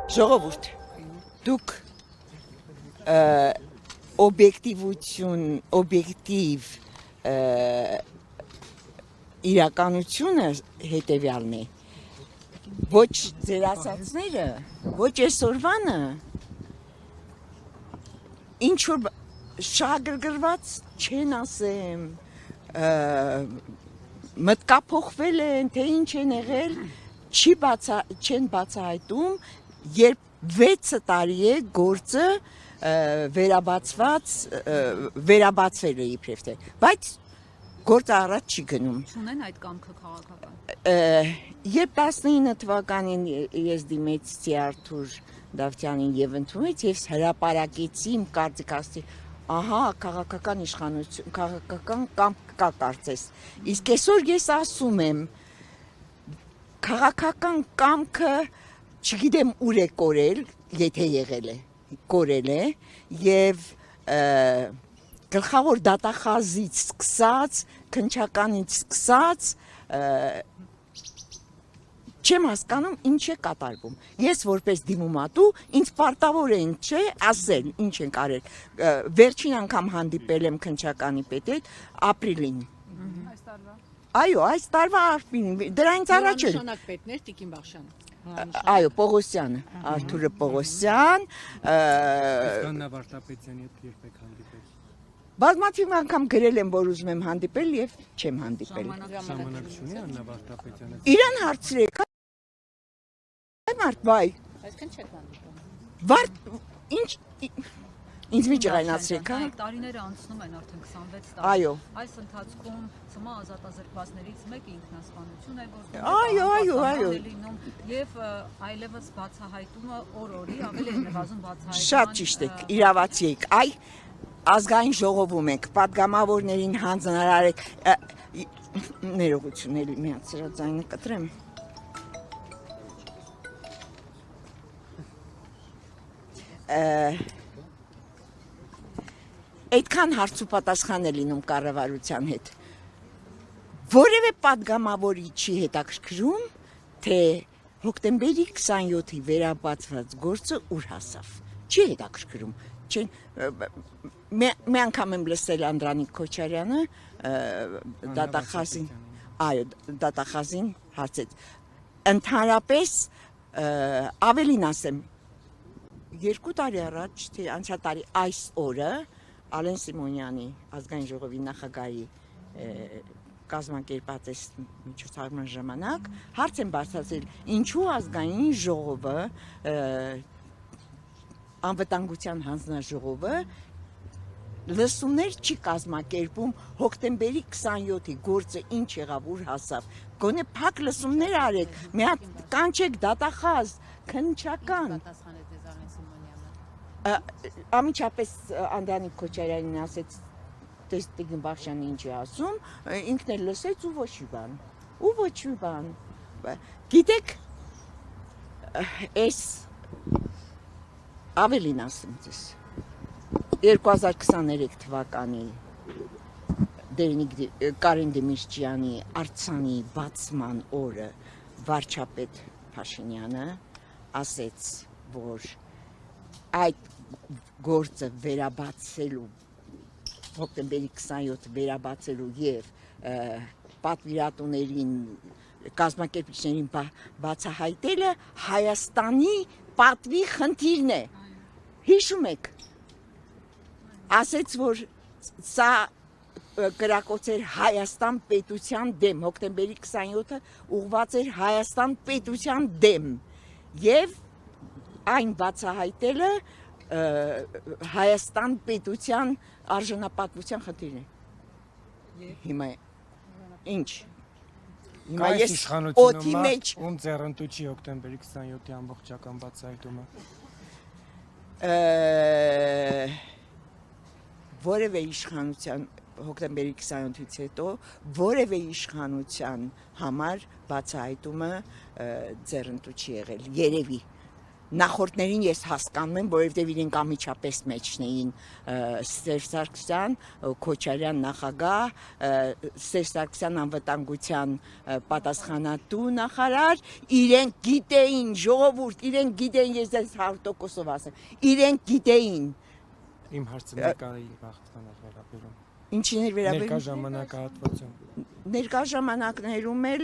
Ժողովուրդ, դուք օբյեկտիվ իրականությունը հետևյալն է, ոչ ձեր ասածները, ոչ այսօրվանը, ինչ-որ շահագրգռված չեն ասեմ, մտկափոխվել են, թե ինչ են եղել, չեն բացահայտում, երբ 6 տարի է գործը վերաբացվել է իբրև թե, բայց գործը առաջ չի գնում։ Չունեն այդ կամքը քաղաքական։ Երբ 19 թվականին ես դիմեցի Արթուր Դավթյանին եւ ընդունեց, ես հրապարակեցի իմ կարծիքաստի, ահա քաղաքական իշխանություն, քաղաքական կամք կա կարծես։ Իսկ այսօր ես ասում եմ, քաղաքական կամքը չգիտեմ ուր է կորել, եթե եղել է, կորել է եւ գլխավոր դատախազից սկսած, քննչականից սկսած չեմ հասկանում ինչ է կատարվում։ Ես որպես դիմումատու ինձ պարտավոր է չէ ասել ինչ են կարել։ Վերջին անգամ հանդիպել եմ քննչականի պետ հետ ապրիլին։ Այս տարվա։ Այո, այս տարվա ապրիլին, դրանից առաջ էլ։ Նշանակ պետն էր Տիկին Բախշյանը։ Այո, Պողոսյանը, Արթուրը Պողոսյան, Աննա Վարդապետյանի հետ երբեք հանդիպել։ բազմաթիվ անգամ գրել եմ, որ ուզում եմ հանդիպել եւ չեմ հանդիպել։ Ժամանակ չունի Աննա Վարդապետյանը։ Իրան հարցրեք։ Մարդ, բայ։ Այսքան չեք հանդիպում։ Վարդ, ինչ ինձ մի ջղայնացրեք, հա։ Տարիները անցնում են արդեն 26 տարի։ Այո։ Այս ընթացքում ցմա ազատազրկվածներից մեկը ինքնասպանություն է գործում։ Այո։ Լինում եւ այլևս բացահայտումը օր-օրի ավելի է նվազում բացահայտման։ Շատ ճիշտ եք, իրավացի եք։ Այ ազգային ժողովում եք, պատգամավորներին հանձնարար եք։ Ներողություն, էլի միած սրաձայնը կտրեմ։ Այդքան հարց ու պատասխան է լինում կառավարության հետ։ Որևէ պատգամավորի չի հետաքրքրում, թե հոկտեմբերի 27-ի վերաբացված գործը ուր հասավ։ Չի հետաքրքրում։ Մի անգամ եմ լսել Անդրանիկ Քոչարյանը դատախազին, այո, դատախազին հարցեց։ Ընդհանրապես ավելին ասեմ, 2 տարի առաջ, թե անցյալ տարի այս օրը Ալեն Սիմոնյանի ազգային ժողովի նախագահի կազմակերպած այս միջոցառման ժամանակ հարց են բարձրացրել, ինչու ազգային ժողովը անվտանգության հանձնաժողովը լսումներ չի կազմակերպում հոկտեմբերի 27-ի գործը ինչ եղավ, ուր հասավ։ Գոնե փակ լսումներ արեք, մի հատ կանչեք դատախազ, քննչական։ Պատասխանեց ձեզ Ալեն Սիմոնյանը։ Ամիջապես Անդրանիկ Քոչարյանին ասեց, տես Տիկին Բախշյանը ինչ է ասում, ինքն էլ լսեց ու ոչ մի բան։ Գիտեք, այս ավելին ասեմ ձեզ, 2023 թվականի Կարեն Դեմիրճյանի արձանի բացման օրը վարչապետ Փաշինյանը ասեց, որ այդ գործը վերաբացելու, հոկտեմբերի 27 վերաբացելու և պատվիրատուներին, կազմակերպիչներին բացահայտելը Հայաստանի պատվի խնդիրն է։ Հիշում եք, ասեց, որ սա կրակոց էր Հայաստան պետության դեմ, հոկտեմբերի 27-ը ուղղված էր Հայաստան պետության դեմ և այն բացահայտելը Հայաստան պետության արժանապատվության խնդիրն է։ Հիմա ինչ։ Հիմա ես օդի մեջ ում ձեռնտու չի հոկտեմբերի 27-ի ամբողջական բացահայտումը։ Որևէ իշխանության հոկտեմբերի 27-ից հետո որևէ իշխանության համար բացահայտումը ձեռնտու չի եղել, երևի։ Նախորդներին ես հասկանում եմ, որովհետև իրենք ամիջապես մեջն էին Սերժ Սարգսյան, Քոչարյան նախագահ, Սերժ Սարգսյան անվտանգության պատասխանատու նախարար, իրենք գիտեին, ժողովուրդ, իրենք գիտեին, ես դες 100%-ով ասեմ, իրենք գիտեին։ Իմ հարցը ներկայի վաղտանալ վերաբերում։ Ինչին էր վերաբերում։ Ներկա ժամանակահատվածում։ Ներկա ժամանակներում էլ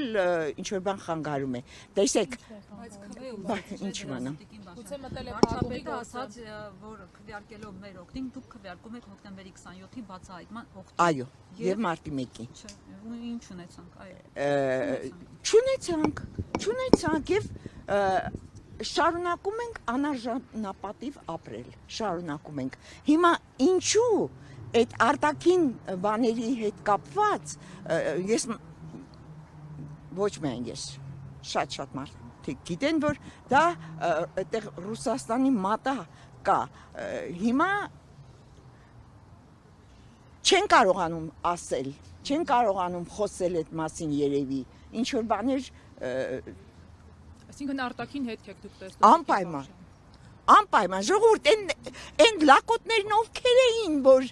ինչ-որ բան խանգարում է։ Տեսեք, Բայց քվե ու ինչ իմանամ։ Գուցե մտել է Վարչապետը ասաց, որ քվեարկելով մեր օգտին, դուք քվեարկում եք հոկտեմբերի 27-ի բացահայտման օգտին։ Այո, եւ մարտի 1-ին։ Չէ, ու ինչ ունեցանք, այո։ Չունեցանք եւ շարունակում ենք անարժանապատիվ ապրել, շարունակում ենք։ Հիմա ինչու այդ արտաքին բաների հետ կապված ես ոչ միայն ես, շատ մարդիկ գիտեն, որ դա այդտեղ Ռուսաստանի մատա կա։ Հիմա չեն կարողանում ասել, չեն կարողանում խոսել այդ մասին երևի, ինչ որ բաներ Այսինքն արտաքին հետք եք դուք տեսնում։ Անպայման, ժողովուրդ, այն լակոտներն ովքեր էին, որ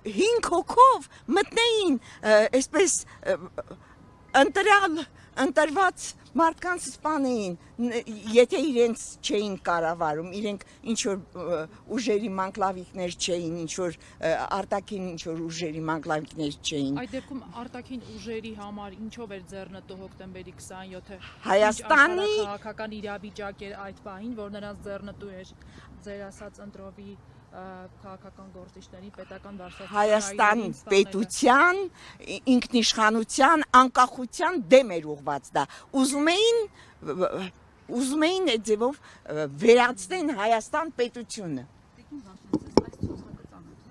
5 հոգով մտնեին, այսպես ընտրված մարդկանց սպանեին, եթե իրենց չէին կառավարում, իրենք ինչ-որ ուժերի մանկլավիկներ չէին, ինչ-որ արտաքին ինչ-որ ուժերի մանկլավիկներ չէին։ Այդ դեպքում արտաքին ուժերի համար ինչով էր ձեռնտու հոկտեմբերի 27-ը։ Հայաստանի քաղաքական իրավիճակ էր այդ պահին, որ նրանց ձեռնտու էր ձեր ասած ընտրովի քաղաքական գործիչների պետական վարչապետի Հայաստան պետության ինքնիշխանության անկախության դեմ էր ուղված դա ուզում էին այդ ձևով վերացնեն Հայաստան պետությունը Տիկին Վարշանցես, այս ցուցակը ծանոթ է։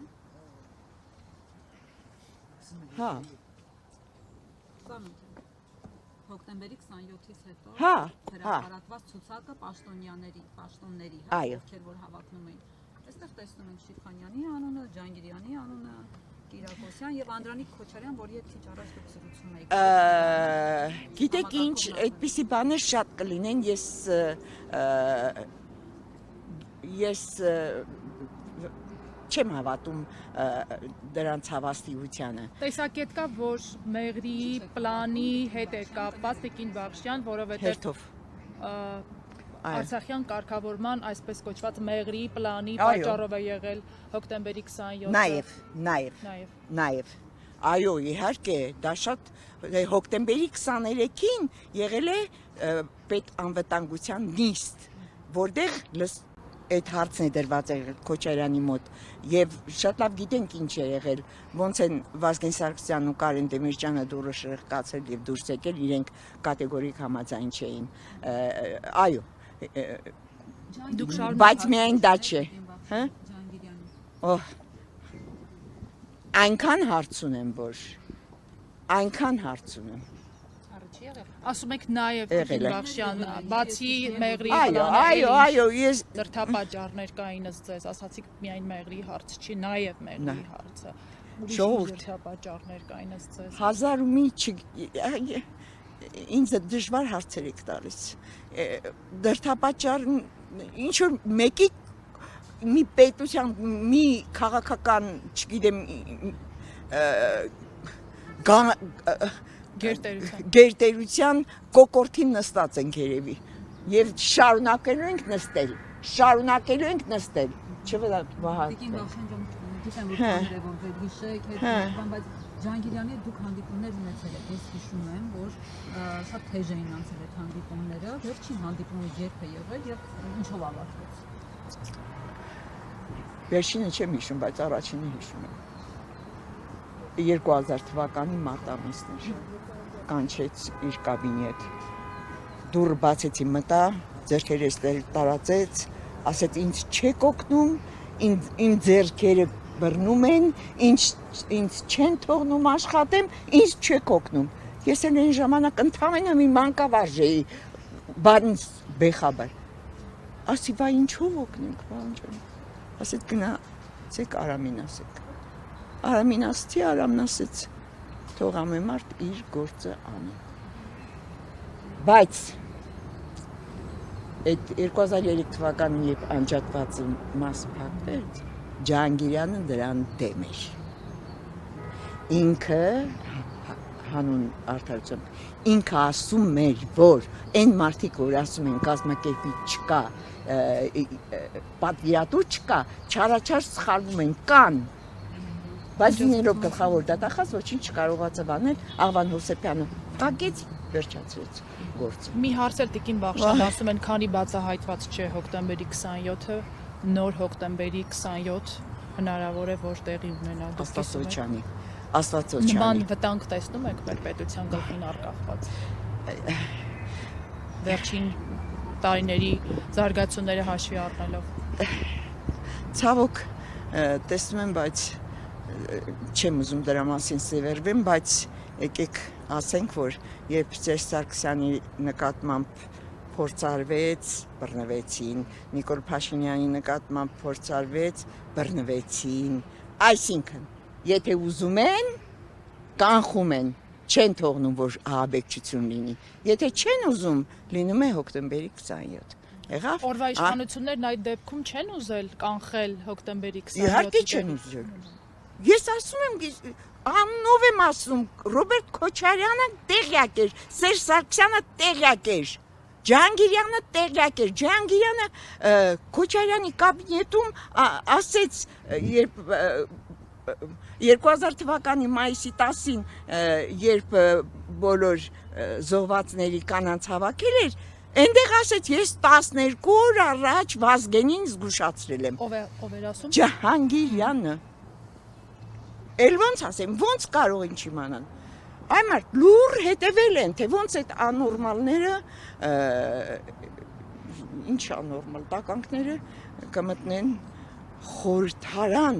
հա Ծանոթ է։ Հոկտեմբերի 27-ից հետո Հա, հրապարակված ցուցակը պաշտոնների, Այո։ ովքեր որ հավակնում էին։ Այստեղ տեսնում ենք Շիքանյանի անունը, Ջանգիրյանի անունը, Կիրակոսյան եւ Անդրանիկ Քոչարյան, որ երբ քիչ առաջ դուք զրուցում եք։ Գիտեք ինչ, այդպիսի բաներ շատ կլինեն, ես չեմ հավատում դրանց հավաստիությանը։ Տեսակետ կա, որ Մեղրի պլանի հետ է կապված Տիկին Բախշյան, որովհետև Հերթով Արցախյան կարգավորման այսպես կոչված Մեղրի պլանի պատճառով է եղել հոկտեմբերի 27-ը։ Նաև։ Այո, իհարկե, դա շատ հոկտեմբերի 23-ին եղել է պետ անվտանգության նիստ, որտեղ այդ հարցն է դրված եղել Քոչարյանի մոտ եւ շատ լավ գիտենք ինչ է եղել, ոնց են Վազգեն Սարգսյանն ու Կարեն Դեմիրճյանը դուրը շրխկացել եւ դուրս եկել, իրենք կատեգորիկ համաձայն չէին։ Այո, բայց միայն դա չէ, հա? Օհ, այնքան հարց ունեմ, որ այնքան հարց ունեմ։ Ասում եք նաև Տիկին Բախշյան, բացի Մեղրի Այո, ես դրդապատճառներ կային ըստ ձեզ, ասացիք միայն Մեղրի հարց չի, նաև Մեղրի հարցը։ Ժողովուրդ, դրդապատճառներ կային ըստ ձեզ։ Հազար ու մի ինձ դժվար հարցեր եք տալիս։ Դրդապատճառ ինչ որ մեկի մի պետության, մի քաղաքական, չգիտեմ, գերտերության կոկորտին նստած ենք երևի եւ շարունակելու ենք նստել չվտանգ Տիկին Վարշան ջան, գիտեմ որ բաներ որ վերհիշեք, բայց Ջանգիրյանի դուք հանդիպումներ ունեցել եք, ես հիշում եմ, որ շատ թեժ էին անցել այդ հանդիպումները, վերջին հանդիպումից երբ է եղել եւ ինչով ավարտվեց։ Վերջինը չեմ հիշում, բայց առաջինը հիշում եմ։ 2000 թվականի մարտ ամիսն էր, կանչեց իր կաբինետ, դուռը բացեցի, մտա, ձեռքերս տարածեց, ասեց ինձ չեք օգնում, իմ ձեռքերը բռնում են, ինձ չեն թողնում աշխատեմ, ինձ չեք օգնում։ Ես էլ այն ժամանակ ընդհանրապես մի մանկավարժ էի, բանից բեխաբար։ Ասի, բա ինչով օգնենք, բան ջան։ Ասեց գնացեք Արամին ասեք։ Արամին ասեցի, Արամն ասեց, թող ամեն մարդ իր գործը անի։ Բայց այդ 2003 թվականին երբ անջատվածի մասը փակվեց, Ջահանգիրյանը դրան դեմ էր։ Ինքը հանուն արդարություն ինքը ասում էր, որ այն մարդիկ, որ ասում են կազմակերպիչ չկա, պատվիրատու չկա, չարաչար սխալվում են, կան, բայց լինելով գլխավոր դատախազ ոչինչ չկարողացավ անել, Աղվան Հովսեփյանը փակեց, վերջացրեց գործը։ Մի հարց էլ Տիկին Բախշյան ասում են, քանի բացահայտված չէ հոկտեմբերի 27-ը, նոր հոկտեմբերի 27 հնարավոր է որ տեղի ունենա։ Աստվածոչանի։ Նման վտանգ տեսնում եք մեր պետության գլխին առկախված։ Վերջին տարիների զարգացումները հաշվի առնելով։ Ցավոք տեսնում եմ, բայց չեմ ուզում դրա մասին սևեռվեմ, բայց եկեք ասենք, որ երբ Սերժ Սարգսյանի նկատմամբ փորձարվեց, բռնվեցին, Նիկոլ Փաշինյանի նկատմամբ փորձարվեց, բռնվեցին, այսինքն եթե ուզում են, կանխում են, չեն թողնում, որ ահաբեկչություն լինի։ Եթե չեն ուզում, լինում է հոկտեմբերի 27։ Եղավ։ Օրվա իշխանություններն այդ դեպքում չեն ուզել կանխել հոկտեմբերի 27-ը։ Իհարկե չեն ուզել։ Ես ասում եմ, անունով եմ ասում, Ռոբերտ Քոչարյանը տեղյակ էր, Սերժ Սարգսյանը տեղյակ էր, Ջահանգիրյանը տեղյակ էր, Ջահանգիրյանը Քոչարյանի կաբինետում ասեց, երբ 2000 թվականի մայիսի 10-ին, երբ բոլոր զոհվածների կանանց հավաքել էր, այնտեղ ասեց, ես 12 օր առաջ Վազգենին զգուշացրել եմ։ Ով էր ասում։ Ջահանգիրյանը։ Էլ ոնց ասեմ, ոնց կարող են չիմանան։ Այն մարդ լուր հետևել են, թե ոնց այդ անորմալները, ինչ անորմալ տականքները կմտնեն խորհրդարան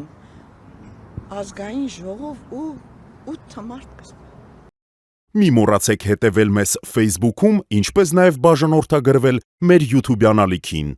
ազգային ժողով ու 8 մարտ կսպա։ Մի մոռացեք հետևել մեզ Facebook-ում, ինչպես նաև բաժանորդագրվել մեր YouTube-յան ալիքին։